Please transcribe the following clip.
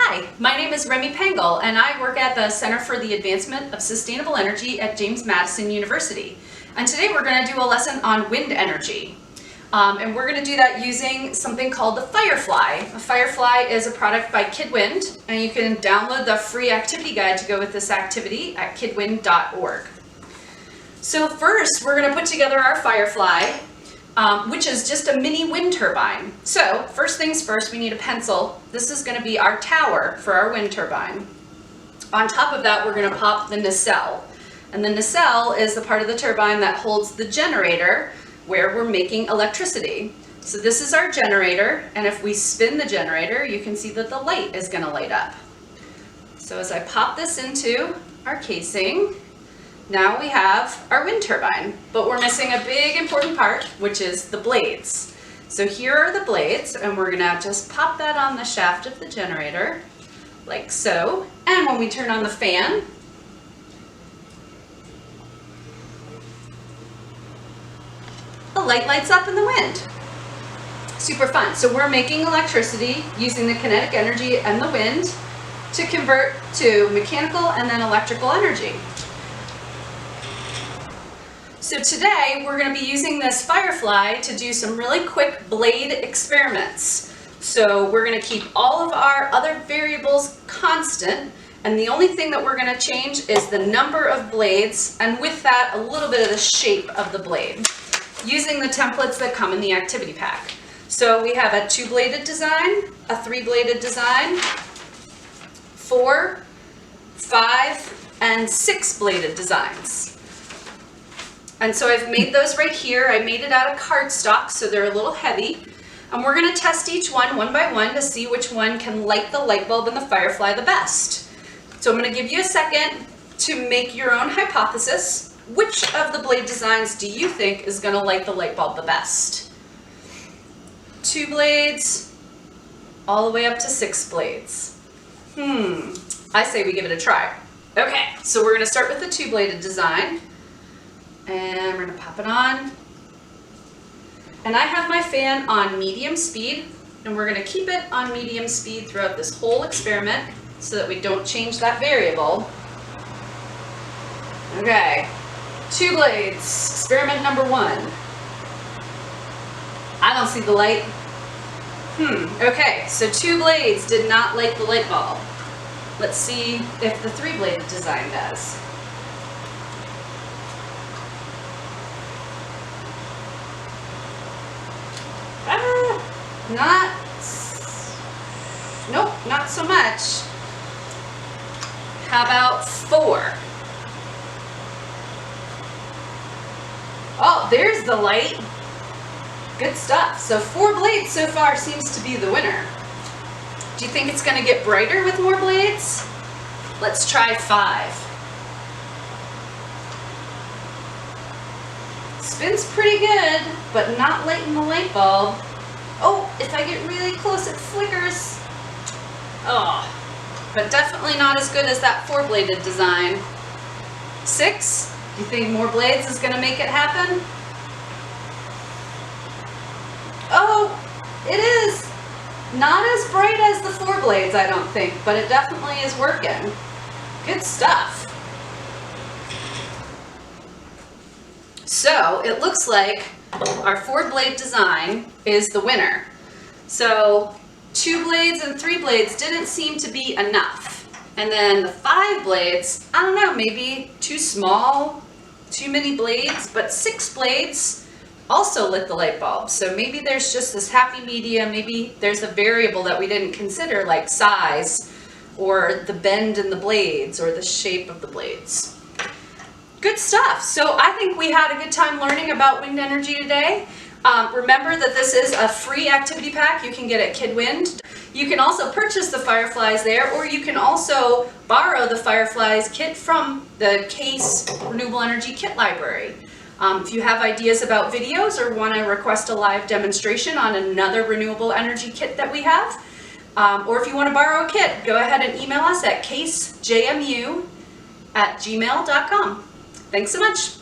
Hi, my name is Remy Pengel, and I work at the Center for the Advancement of Sustainable Energy at James Madison University. And today we're going to do a lesson on wind energy. And we're going to do that using something called the Firefly. A Firefly is a product by KidWind, and you can download the free activity guide to go with this activity at kidwind.org. So first, we're going to put together our Firefly, which is just a mini wind turbine. So first things first, we need a pencil. This is going to be our tower for our wind turbine. On top of that, we're going to pop the nacelle. And the nacelle is the part of the turbine that holds the generator where we're making electricity. So this is our generator, and if we spin the generator, you can see that the light is going to light up. So as I pop this into our casing, now we have our wind turbine, but we're missing a big important part, which is the blades. So here are the blades, and we're gonna just pop that on the shaft of the generator, like so. And when we turn on the fan, the light lights up in the wind. Super fun. So we're making electricity using the kinetic energy and the wind to convert to mechanical and then electrical energy. So today we're going to be using this Firefly to do some really quick blade experiments. So we're going to keep all of our other variables constant, and the only thing that we're going to change is the number of blades, and with that a little bit of the shape of the blade, using the templates that come in the activity pack. So we have a 2-bladed design, a 3-bladed design, 4, 5, and 6-bladed designs. And so I've made those right here. I made it out of cardstock, so they're a little heavy. And we're going to test each one by one to see which one can light the light bulb in the Firefly the best. So I'm going to give you a second to make your own hypothesis. Which of the blade designs do you think is going to light the light bulb the best? 2 blades, all the way up to 6 blades. I say we give it a try. Okay, so we're going to start with the 2-bladed design. And we're going to pop it on. And I have my fan on medium speed, and we're going to keep it on medium speed throughout this whole experiment so that we don't change that variable. Okay, 2 blades, experiment number 1. I don't see the light. Okay, so 2 blades did not light the light bulb. Let's see if the 3-bladed design does. Nope, not so much. How about 4? Oh, there's the light. Good stuff. So 4 blades so far seems to be the winner. Do you think it's going to get brighter with more blades? Let's try 5. Spins pretty good, but not lighting the light bulb. Oh, if I get really close, it flickers. Oh, but definitely not as good as that 4-bladed design. 6, do you think more blades is going to make it happen? Oh, it is. Not as bright as the 4 blades, I don't think, but it definitely is working. Good stuff. So it looks like our 4-blade design is the winner. So 2 blades and 3 blades didn't seem to be enough. And then the 5 blades, I don't know, maybe too small, too many blades, but 6 blades also lit the light bulb. So maybe there's just this happy medium, maybe there's a variable that we didn't consider, like size, or the bend in the blades, or the shape of the blades. Good stuff. So I think we had a good time learning about wind energy today. Remember that this is a free activity pack you can get at KidWind. You can also purchase the Fireflies there, or you can also borrow the Fireflies kit from the CASE Renewable Energy Kit Library. If you have ideas about videos or want to request a live demonstration on another renewable energy kit that we have, or if you want to borrow a kit, go ahead and email us at casejmu@gmail.com. Thanks so much.